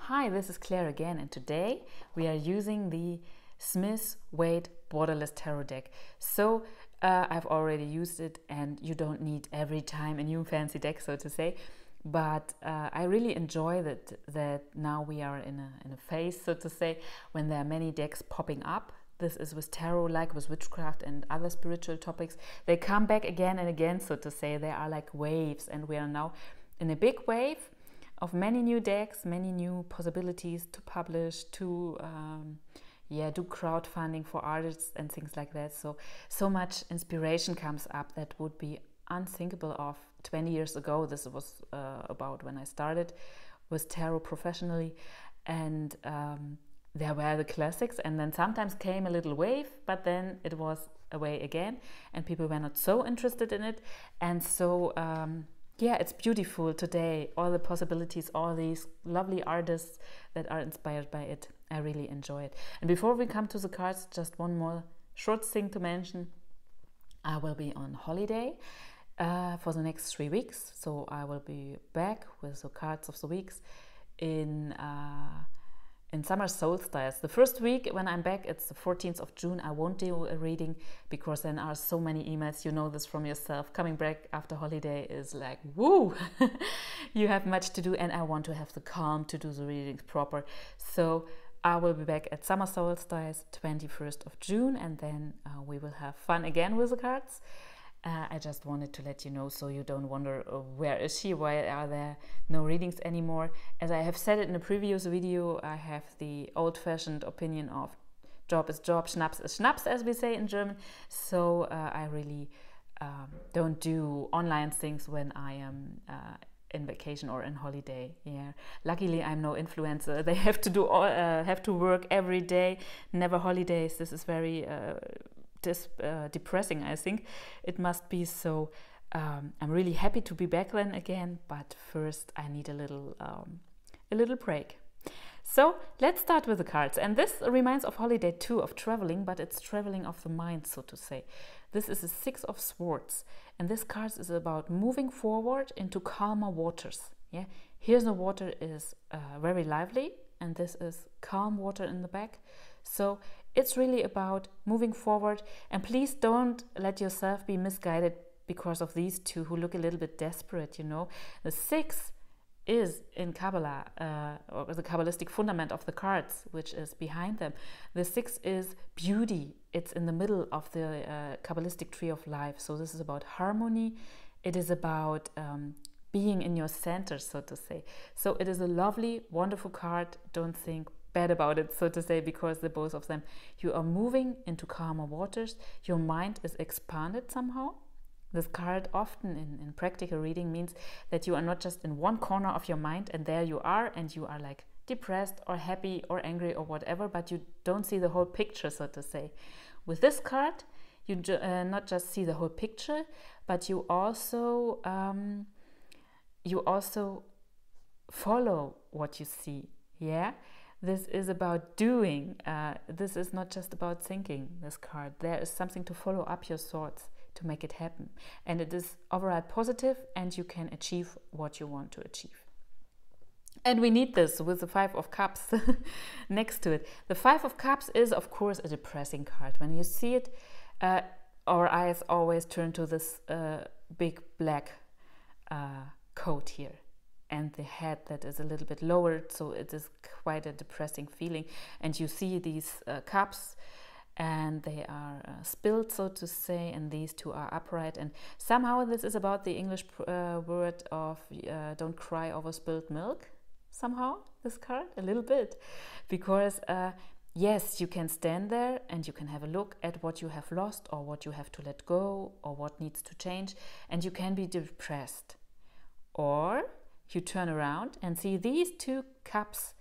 Hi, this is Claire again, and today we are using the Smith Waite Borderless Tarot deck. So I've already used it, and you don't need every time a new fancy deck, so to say. But I really enjoy that now we are in a phase, so to say, when there are many decks popping up. This is with tarot, like with witchcraft and other spiritual topics. They come back again and again, so to say. They are like waves, and we are now in a big wave of many new decks, many new possibilities to publish, to do crowdfunding for artists and things like that. So much inspiration comes up that would be unthinkable of 20 years ago. This was about when I started with tarot professionally, and there were the classics, and then sometimes came a little wave, but then it was away again, and people were not so interested in it, and so it's beautiful today, all the possibilities, all these lovely artists that are inspired by it. I really enjoy it. And before we come to the cards, just one more short thing to mention. I will be on holiday for the next 3 weeks, so I will be back with the cards of the weeks in summer solstice. The first week when I'm back, it's the 14th of June. I won't do a reading because then are so many emails. You know this from yourself. Coming back after holiday is like, woo! You have much to do, and I want to have the calm to do the readings proper. So I will be back at summer solstice, 21st of June, and then we will have fun again with the cards. I just wanted to let you know, so you don't wonder where is she, why are there no readings anymore. As I have said it in a previous video, I have the old-fashioned opinion of job is job, Schnaps is Schnaps, as we say in German. So I really don't do online things when I am in vacation or in holiday. Yeah, luckily I'm no influencer. They have to do have to work every day, never holidays. This is very depressing, I think it must be. So I'm really happy to be back then again, but first I need a little break. So let's start with the cards, and this reminds of holiday too, of traveling, but it's traveling of the mind, so to say. This is a 6 of Swords, and this card is about moving forward into calmer waters. Yeah, here the water is very lively, and this is calm water in the back. So it's really about moving forward, and please don't let yourself be misguided because of these two who look a little bit desperate, you know. The 6 is in Kabbalah, or the Kabbalistic fundament of the cards, which is behind them. The 6 is beauty. It's in the middle of the Kabbalistic tree of life. So this is about harmony. It is about being in your center, so to say. So it is a lovely, wonderful card. Don't think bad about it, so to say, because the both of them, you are moving into calmer waters. Your mind is expanded somehow. This card often in practical reading means that you are not just in one corner of your mind and there you are, and you are like depressed or happy or angry or whatever, but you don't see the whole picture, so to say. With this card, you not just see the whole picture, but you also follow what you see. Yeah. This is about doing. This is not just about thinking, this card. There is something to follow up your thoughts to make it happen. And it is overall positive, and you can achieve what you want to achieve. And we need this with the 5 of Cups next to it. The 5 of Cups is, of course, a depressing card. When you see it, our eyes always turn to this big black coat here, and the head that is a little bit lowered, so it is quite a depressing feeling. And you see these cups, and they are spilled, so to say, and these two are upright. And somehow this is about the English word of don't cry over spilled milk. Somehow, this card, a little bit. Because yes, you can stand there and you can have a look at what you have lost, or what you have to let go, or what needs to change, and you can be depressed. Or you turn around and see these 2 cups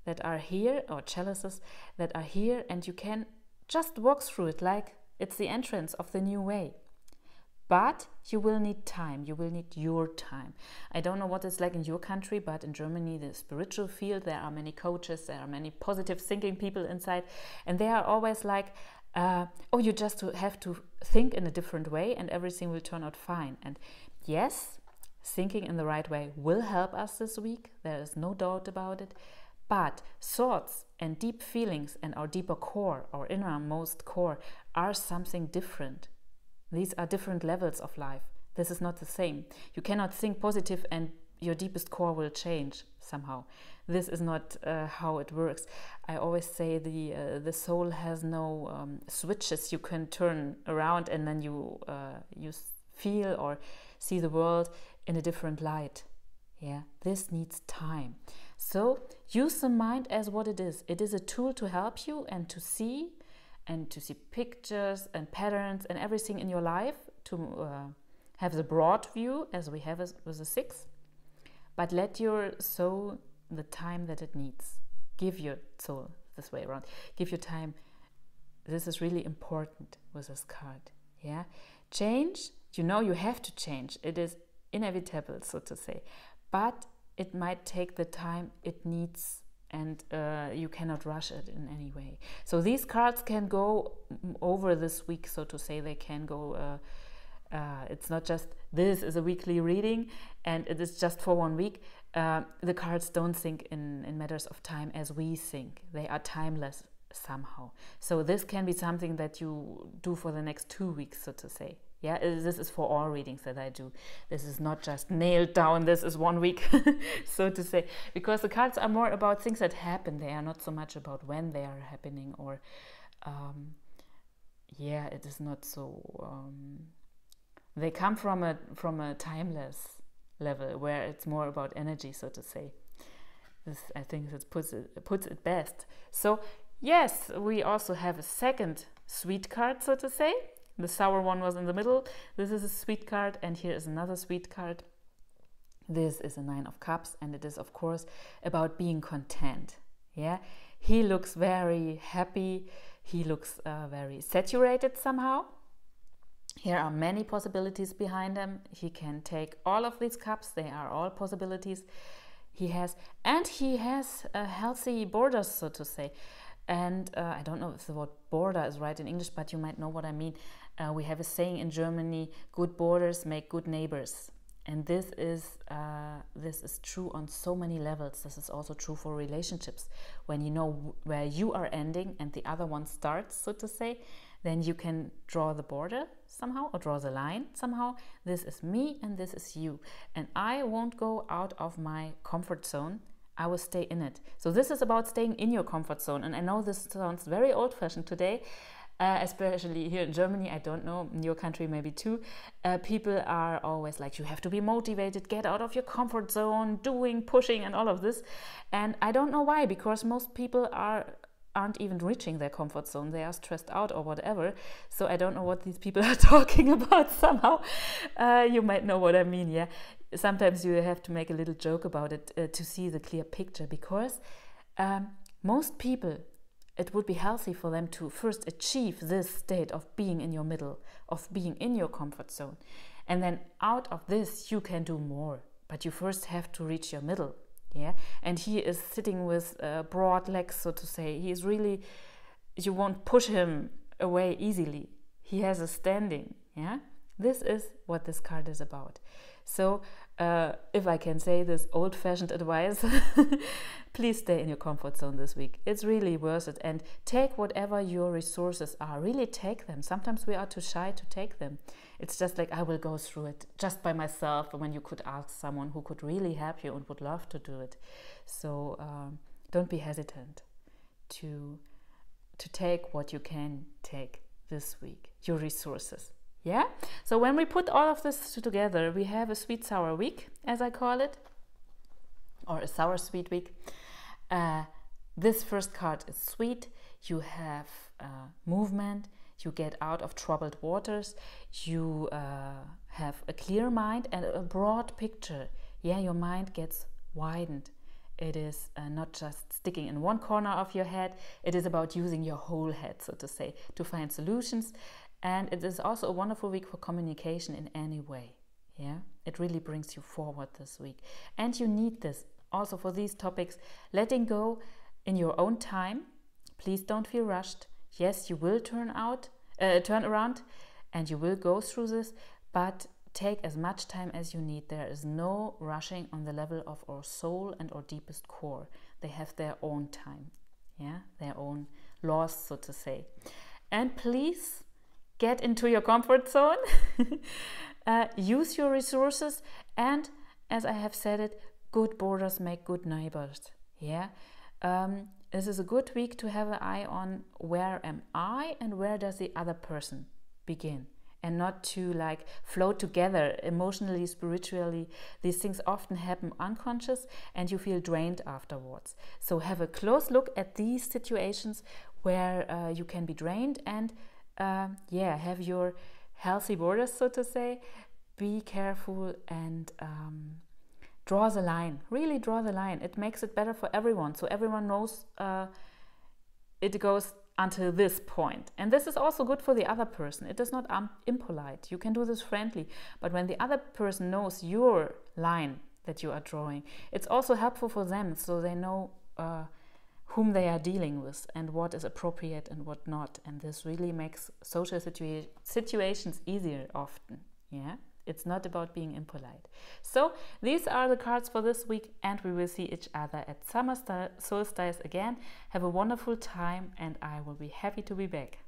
that are here, or chalices that are here, and you can just walk through it like it's the entrance of the new way. But you will need time, you will need your time. I don't know what it's like in your country, but in Germany, the spiritual field, there are many coaches, there are many positive thinking people inside, and they are always like, you just have to think in a different way and everything will turn out fine. And yes, thinking in the right way will help us this week, there is no doubt about it, But thoughts and deep feelings and our deeper core, our innermost core, are something different. These are different levels of life. This is not the same. You cannot think positive and your deepest core will change somehow. This is not how it works. I always say the soul has no switches you can turn around and then you feel or see the world in a different light. Yeah, this needs time. So use the mind as what it is. It is a tool to help you and to see pictures and patterns and everything in your life, to have the broad view as we have with the 6. But let your soul the time that it needs. Give your soul, this way around, give your time. This is really important with this card. Yeah, change, you have to change. It is inevitable, so to say. But it might take the time it needs, and you cannot rush it in any way. So these cards can go over this week, so to say. They can go, it's not just this is a weekly reading and it is just for 1 week. The cards don't think in matters of time as we think. They are timeless somehow. So this can be something that you do for the next 2 weeks, so to say. Yeah, this is for all readings that I do. This is not just nailed down, this is 1 week, so to say. Because the cards are more about things that happen. They are not so much about when they are happening or, it is not so... they come from a timeless level where it's more about energy, so to say. This, I think, that puts it best. So, yes, we also have a second sweet card, so to say. The sour one was in the middle. This is a sweet card, and here is another sweet card. This is a 9 of Cups, and it is, of course, about being content. Yeah, he looks very happy. He looks very saturated somehow. Here are many possibilities behind him. He can take all of these cups. They are all possibilities. He has healthy borders, so to say. And I don't know if the word border is right in English, but you might know what I mean. We have a saying in Germany: good borders make good neighbors. And this is true on so many levels. This is also true for relationships. When you know where you are ending and the other one starts, so to say, then you can draw the border somehow, or draw the line somehow. This is me and this is you. And I won't go out of my comfort zone. I will stay in it. So this is about staying in your comfort zone. And I know this sounds very old-fashioned today, especially here in Germany. I don't know, in your country maybe too. People are always like, you have to be motivated, get out of your comfort zone, doing, pushing and all of this. And I don't know why, because most people aren't even reaching their comfort zone. They are stressed out or whatever. So I don't know what these people are talking about somehow. You might know what I mean, yeah. Sometimes you have to make a little joke about it to see the clear picture, because most people, it would be healthy for them to first achieve this state of being in your middle, of being in your comfort zone. And then out of this, you can do more. But you first have to reach your middle. Yeah, and he is sitting with broad legs, so to say. He is really, you won't push him away easily. He has a standing. Yeah, this is what this card is about. So, if I can say this old-fashioned advice, please stay in your comfort zone this week. It's really worth it, and take whatever your resources are. Really take them. Sometimes we are too shy to take them. It's just like, I will go through it just by myself, when you could ask someone who could really help you and would love to do it. So don't be hesitant to take what you can take this week, your resources. Yeah? So when we put all of this together, we have a sweet sour week, as I call it, or a sour sweet week. This first card is sweet. You have movement. You get out of troubled waters. You have a clear mind and a broad picture. Yeah, your mind gets widened. It is not just sticking in one corner of your head. It is about using your whole head, so to say, to find solutions. And it is also a wonderful week for communication in any way. Yeah, it really brings you forward this week. And you need this also for these topics. Letting go in your own time. Please don't feel rushed. Yes, you will turn around and you will go through this, but take as much time as you need. There is no rushing on the level of our soul and our deepest core. They have their own time, yeah, their own laws, so to say. And please get into your comfort zone, use your resources, and as I have said it, good borders make good neighbors. Yeah, this is a good week to have an eye on where am I and where does the other person begin, and not to like float together emotionally, spiritually. These things often happen unconscious and you feel drained afterwards. So have a close look at these situations where you can be drained, and have your healthy borders, so to say. Be careful and draw the line, really draw the line. It makes it better for everyone, so everyone knows it goes until this point. And this is also good for the other person. It is not impolite. You can do this friendly, but when the other person knows your line that you are drawing, it's also helpful for them, so they know whom they are dealing with and what is appropriate and what not. And this really makes social situations easier often. Yeah, it's not about being impolite. So these are the cards for this week, and we will see each other at summer solstice again. Have a wonderful time, and I will be happy to be back.